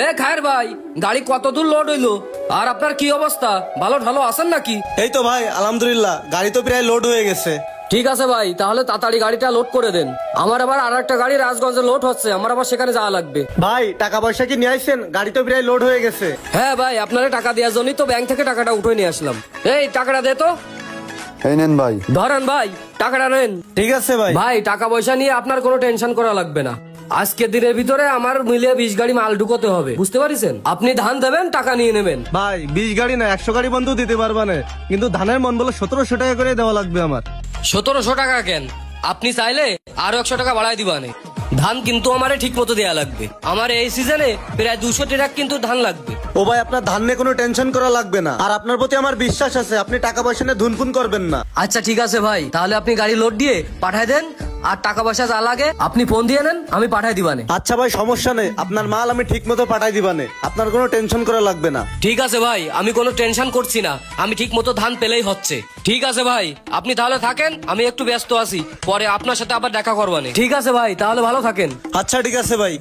এ খায়ের ভাই, গাড়ি কত দূর লোড হইলো? আর আপনার কি অবস্থা? ভালো ঢালো আছেন নাকি? এই তো ভাই আলহামদুলিল্লাহ, গাড়ি তো প্রায় লোড হয়ে গেছে। ঠিক আছে ভাই, তাহলে তাড়াতাড়ি গাড়িটা লোড করে দেন। আমার আবার আর একটা গাড়ি রাজগঞ্জে লোড হচ্ছে, আমার আবার সেখানে যাওয়া লাগবে। ভাই টাকা পয়সা কি নিয়ে আসছেন? গাড়ি তো প্রায় লোড হয়ে গেছে। হ্যাঁ ভাই, আপনারা টাকা দেওয়ার জন্যই তো ব্যাংক থেকে টাকাটা উঠে নিয়ে আসলাম। এই টাকাটা দে তো। এই নেন ভাই। ধরেন ভাই, টাকাটা নেন। ঠিক আছে ভাই। ভাই টাকা পয়সা নিয়ে আপনার কোনো টেনশন করা লাগবে না। আজকের দিনের ভিতরে আমার মিলে 20 গাড়ি মাল ঢুকতে হবে, বুঝতে পারিছেন? আপনি ধান দেবেন, টাকা নিয়ে নেবেন। ভাই 20 গাড়ি না 100 গাড়ি বন্ধু দিতে পারবা না, কিন্তু ধানের মন বলে 1700 টাকা করে দেওয়া লাগবে আমার। 1700 টাকা কেন? আপনি চাইলে আরো 100 টাকা বাড়াই দিবানে। ধান কিন্তু আমারে ঠিক মতো দেয়া লাগবে। আমার এই সিজনে প্রায় 200 ট্রাক কিন্তু ধান লাগবে। ও ভাই আপনার ধান নিয়ে কোনো টেনশন করা লাগবে না, আর আপনার প্রতি আমার বিশ্বাস আছে, আপনি টাকা পয়সা নিয়ে ধুনফুন করবেন না। আচ্ছা ঠিক আছে ভাই, তাহলে আপনি গাড়ি লোড দিয়ে পাঠাই দেন, আর টাকা পয়সা যা লাগে আপনি ফোন দিয়ে নেন, আমি পাঠাই দিবানে। আচ্ছা ভাই সমস্যা নেই, আপনার মাল আমি ঠিক মতো পাঠাই দিবানে, আপনার কোনো টেনশন করা লাগবে না। ঠিক আছে ভাই, আমি কোনো টেনশন করছি না, আমি ঠিক মতো ধান পেলেই হচ্ছে। ঠিক আছে ভাই, আপনি তাহলে থাকেন, আমি একটু ব্যস্ত আছি, পরে আপনার সাথে আবার দেখা করবানে। ঠিক আছে ভাই, তাহলে ভালো থাকেন। আচ্ছা ঠিক আছে ভাই।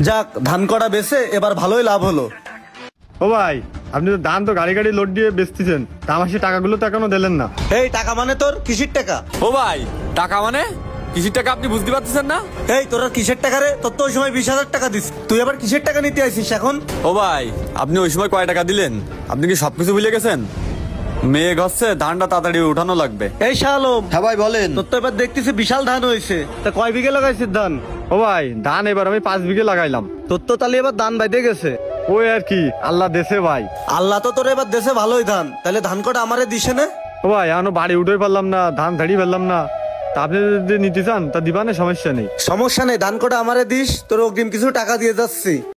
যাক, ধান কটা বেচে এবার ভালোই লাভ হলো। ও ভাই, আপনি তো ধান তো গাড়ি গাড়ি লোড দিয়ে বেচতেছেন, তা আমার সেই টাকাগুলো তো এখনো দিলেন না। এই টাকা মানে তোর কিসের টাকা? ও ভাই, টাকা মানে কিসের টাকা আপনি বুঝতে পারতেছেন না? এই তোর আর কিসের টাকা রে? তোর তো ওই সময় 20,000 টাকা দিস, তুই আবার কিসের টাকা নিতে আইছিস এখন? ও ভাই, আপনি ওই সময় কয় টাকা দিলেন? আপনি কি সবকিছু ভুলে গেছেন? মেয়ে ঘচ্ছে, ধানটা তাড়াতাড়ি উঠানো লাগবে। এই শালম। হ্যাঁ ভাই বলেন। তোর তো এবার দেখতেছি বিশাল ধান হয়েছে, তা কয় বিঘে লাগাইছিস ধান? ও ভাই, ধান এবার আমি 5 বিঘে লাগাইলাম। তোর তো তাহলে এবার ধান বাইতে গেছে। ওই আর কি, আল্লাহ দেশে ভাই। আল্লাহ তো তোর এবার দেশে ভালোই ধান, তাহলে ধান কটা আমারে দিছে না? ও ভাই, এখনো বাড়ি উঠে পারলাম না, ধান ধাড়ি ফেললাম না, তা আপনি যদি নিতে চান তা দিবানে, সমস্যা নেই। সমস্যা নেই, ধান কটা আমারে দিস, তোর অগ্রিম কিছু টাকা দিয়ে যাচ্ছি।